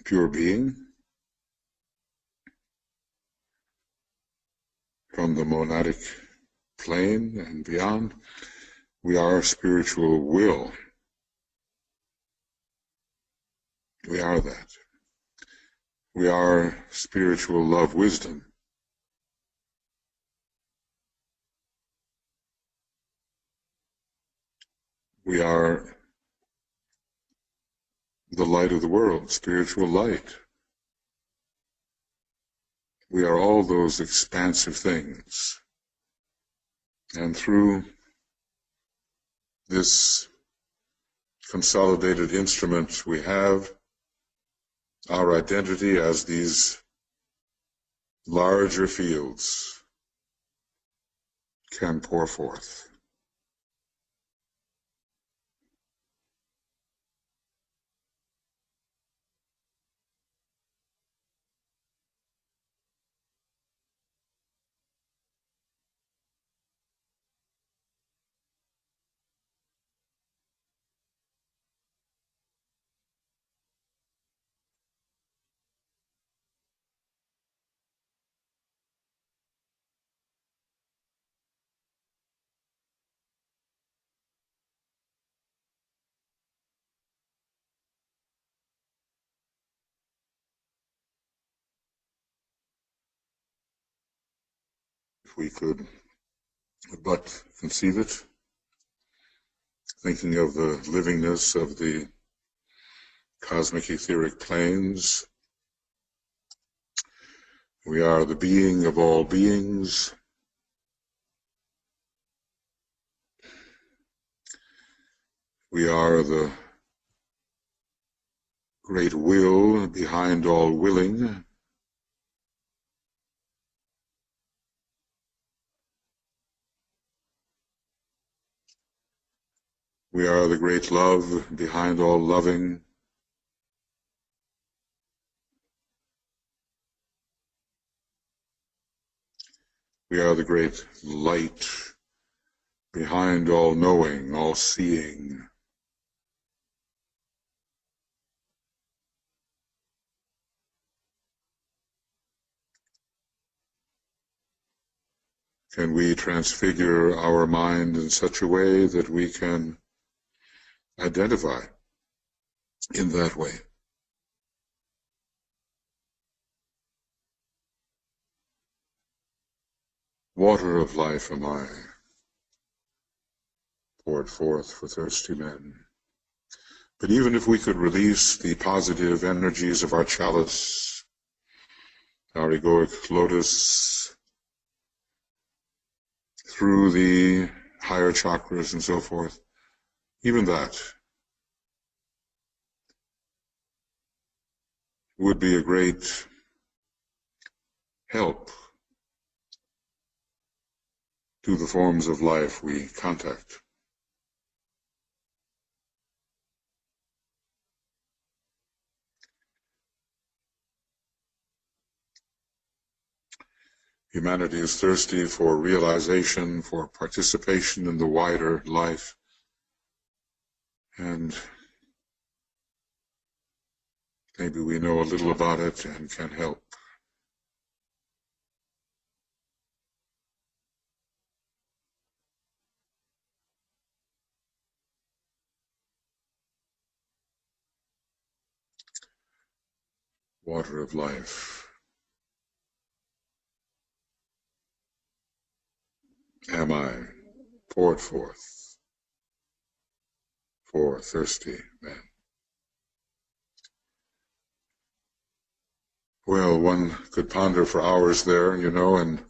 pure being from the monadic plane and beyond. We are spiritual will. We are that. We are spiritual love wisdom. We are the light of the world, spiritual light. We are all those expansive things. And through this consolidated instrument we have, our identity as these larger fields can pour forth. If we could but conceive it, thinking of the livingness of the cosmic etheric planes, we are the being of all beings. We are the great will behind all willing. We are the great love behind all loving. We are the great light behind all knowing, all seeing. Can we transfigure our mind in such a way that we can identify in that way? Water of life am I, poured forth for thirsty men. But even if we could release the positive energies of our chalice, our egoic lotus, through the higher chakras and so forth, even that would be a great help to the forms of life we contact. Humanity is thirsty for realization, for participation in the wider life, and maybe we know a little about it and can help. Water of life am I, poured forth for thirsty men. Well, one could ponder for hours there, you know, and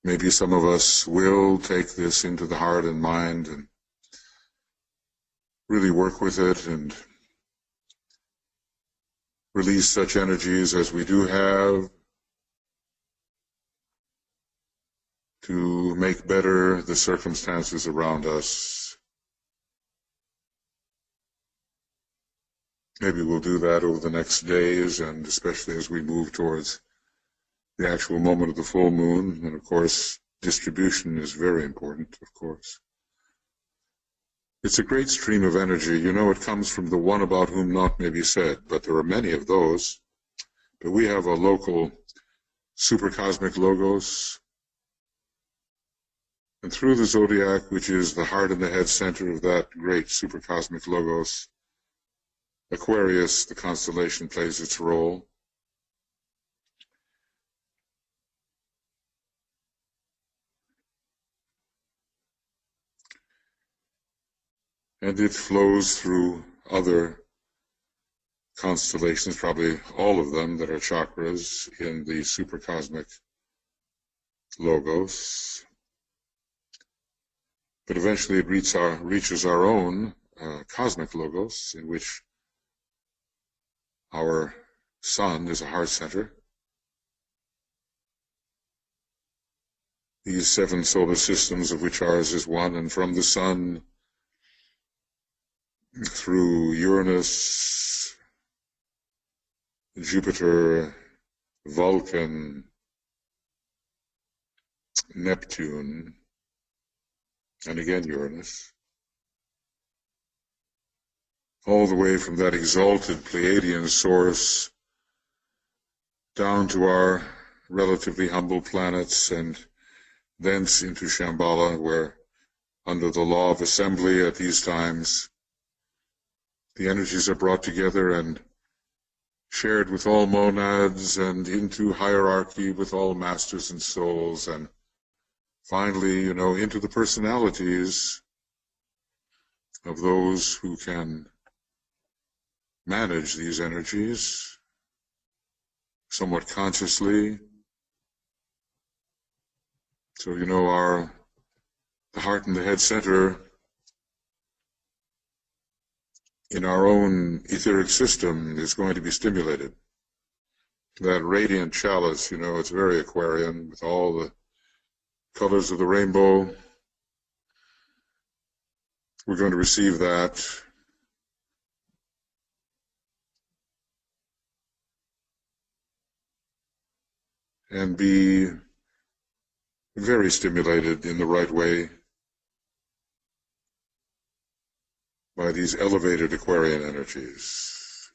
maybe some of us will take this into the heart and mind and really work with it and release such energies as we do have to make better the circumstances around us. Maybe we'll do that over the next days, and especially as we move towards the actual moment of the full moon. And of course, distribution is very important, of course. It's a great stream of energy. You know, it comes from the one about whom naught may be said, but there are many of those. But we have a local supercosmic logos. And through the zodiac, which is the heart and the head center of that great supercosmic logos, Aquarius, the constellation, plays its role. And it flows through other constellations, probably all of them that are chakras in the supercosmic logos. But eventually it reaches our own cosmic logos, in which our sun is a heart center. These 7 solar systems, of which ours is one, and from the sun through Uranus, Jupiter, Vulcan, Neptune, and again Uranus, all the way from that exalted Pleiadian source down to our relatively humble planets, and thence into Shambhala, where under the law of assembly at these times, the energies are brought together and shared with all monads, and into hierarchy with all masters and souls, and finally, you know, into the personalities of those who can manage these energies somewhat consciously. So, you know, the heart and the head center in our own etheric system is going to be stimulated. That radiant chalice, you know, it's very Aquarian, with all the colors of the rainbow. We're going to receive that. And be very stimulated in the right way by these elevated Aquarian energies.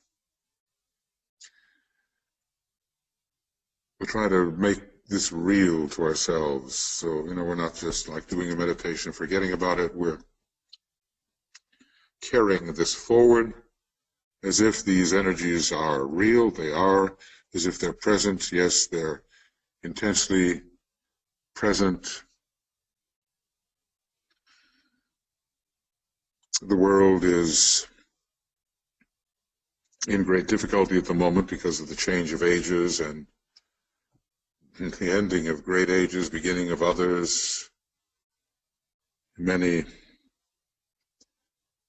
We try to make this real to ourselves. So, you know, we're not just like doing a meditation, forgetting about it. We're carrying this forward as if these energies are real. They are. As if they're present. Yes, they're intensely present. The world is in great difficulty at the moment because of the change of ages and the ending of great ages, beginning of others. Many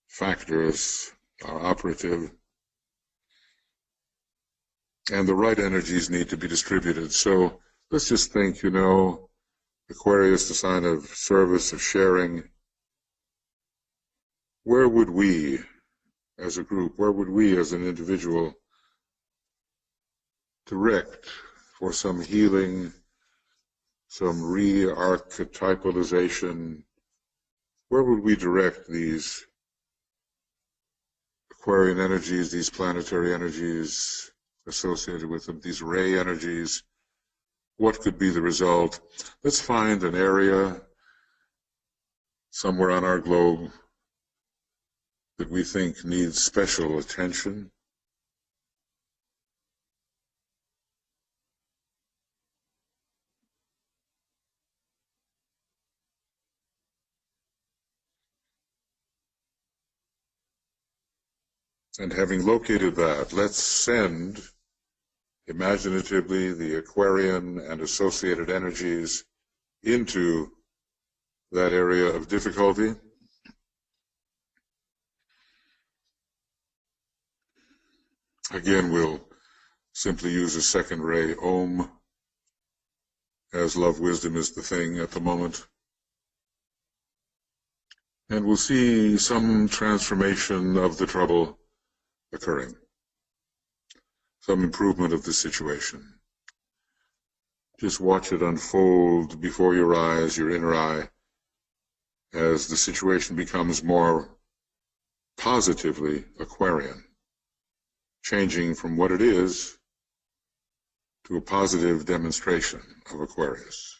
factors are operative, and the right energies need to be distributed. So let's just think, you know, Aquarius, the sign of service, of sharing. Where would we, as a group, where would we as an individual direct for some healing, some re-archetypalization? Where would we direct these Aquarian energies, these planetary energies associated with them, these ray energies? What could be the result? Let's find an area somewhere on our globe that we think needs special attention. And having located that, let's send imaginatively the Aquarian and associated energies into that area of difficulty. Again, we'll simply use a second ray, Om, as love wisdom is the thing at the moment. And we'll see some transformation of the trouble occurring, some improvement of the situation. Just watch it unfold before your eyes, your inner eye, as the situation becomes more positively Aquarian, changing from what it is to a positive demonstration of Aquarius.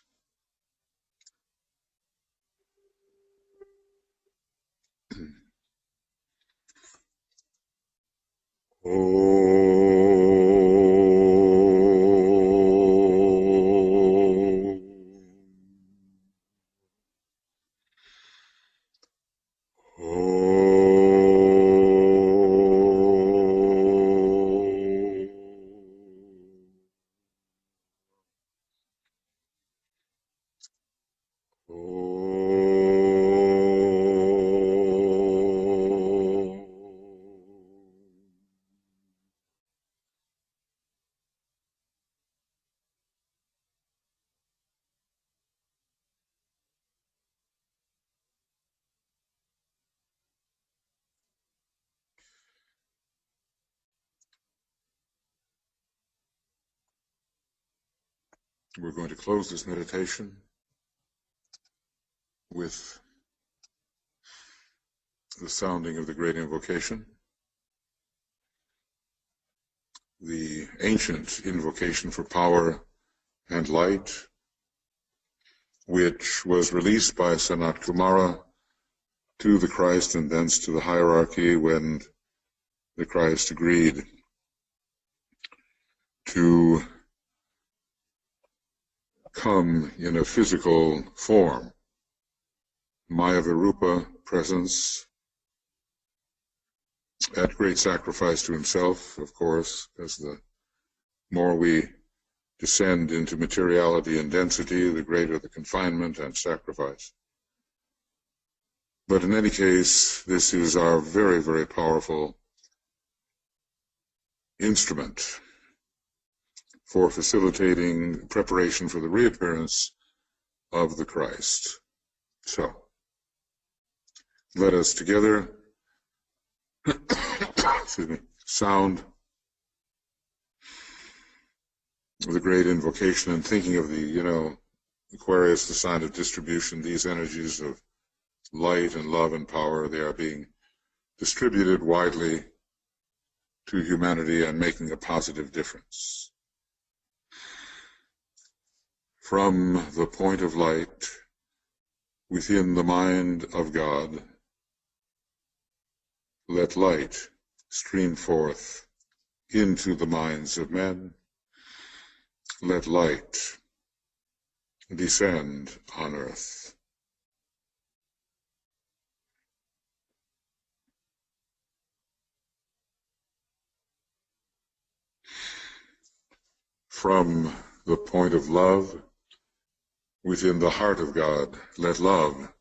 We're going to close this meditation with the sounding of the great invocation, the ancient invocation for power and light, which was released by Sanat Kumara to the Christ and thence to the hierarchy when the Christ agreed to come in a physical form. Maya Virupa presence, at great sacrifice to himself, of course, as the more we descend into materiality and density, the greater the confinement and sacrifice. But in any case, this is our very, very powerful instrument for facilitating preparation for the reappearance of the Christ. So, let us together excuse me, sound the great invocation and thinking of the, Aquarius, the sign of distribution, these energies of light and love and power, they are being distributed widely to humanity and making a positive difference. From the point of light within the mind of God, let light stream forth into the minds of men. Let light descend on earth. From the point of love within the heart of God, let love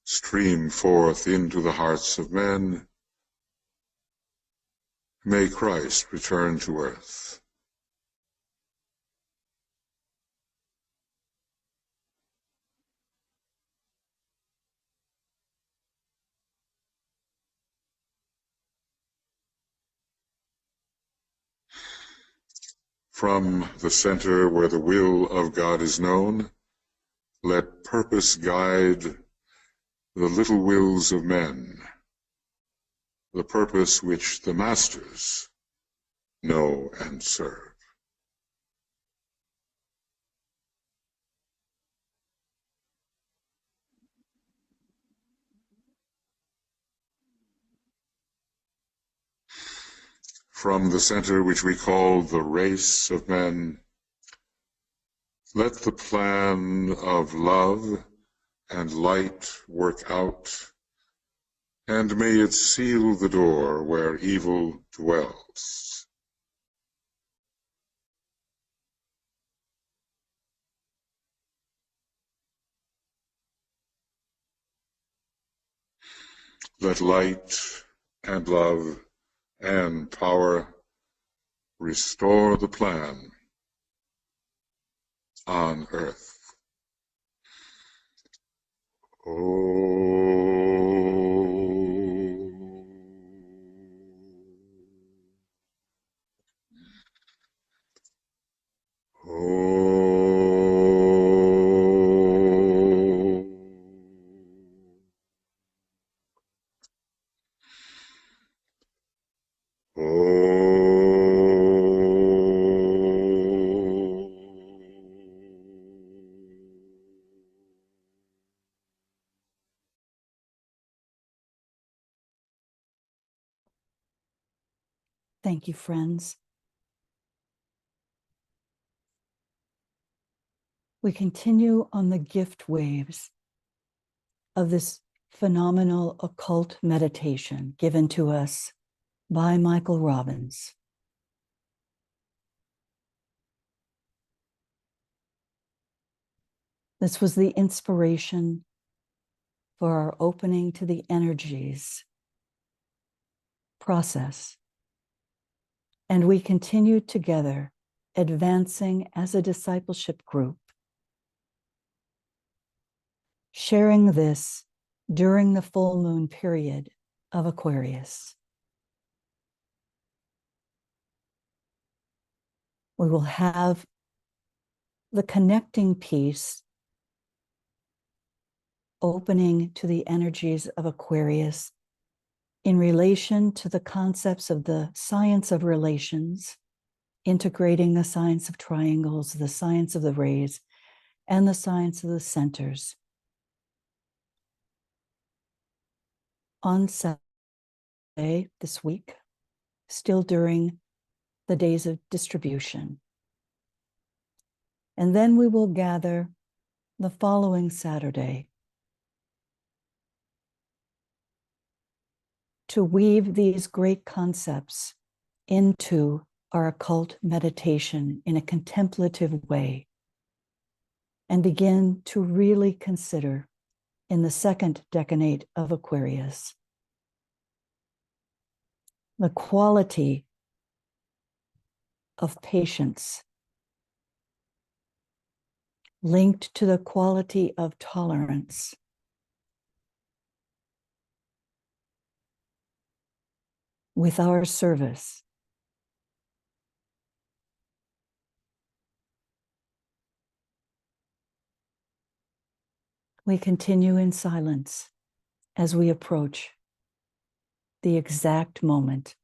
stream forth into the hearts of men. May Christ return to earth. From the center where the will of God is known, let purpose guide the little wills of men, the purpose which the masters know and serve. From the center which we call the race of men, let the plan of love and light work out, and may it seal the door where evil dwells. Let light and love and power restore the plan on earth. Oh. Thank you, friends. We continue on the gift waves of this phenomenal occult meditation given to us by Michael Robbins. This was the inspiration for our opening to the energies process. And we continued together, advancing as a discipleship group, sharing this during the full moon period of Aquarius. We will have the connecting piece opening to the energies of Aquarius in relation to the concepts of the science of relations, integrating the science of triangles, the science of the rays, and the science of the centers. On Saturday this week, still during the days of distribution. And then we will gather the following Saturday to weave these great concepts into our occult meditation in a contemplative way and begin to really consider in the second decanate of Aquarius the quality of patience linked to the quality of tolerance, with our service. We continue in silence as we approach the exact moment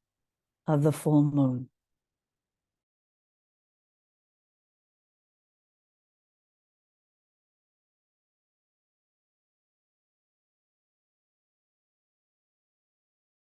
of the full moon.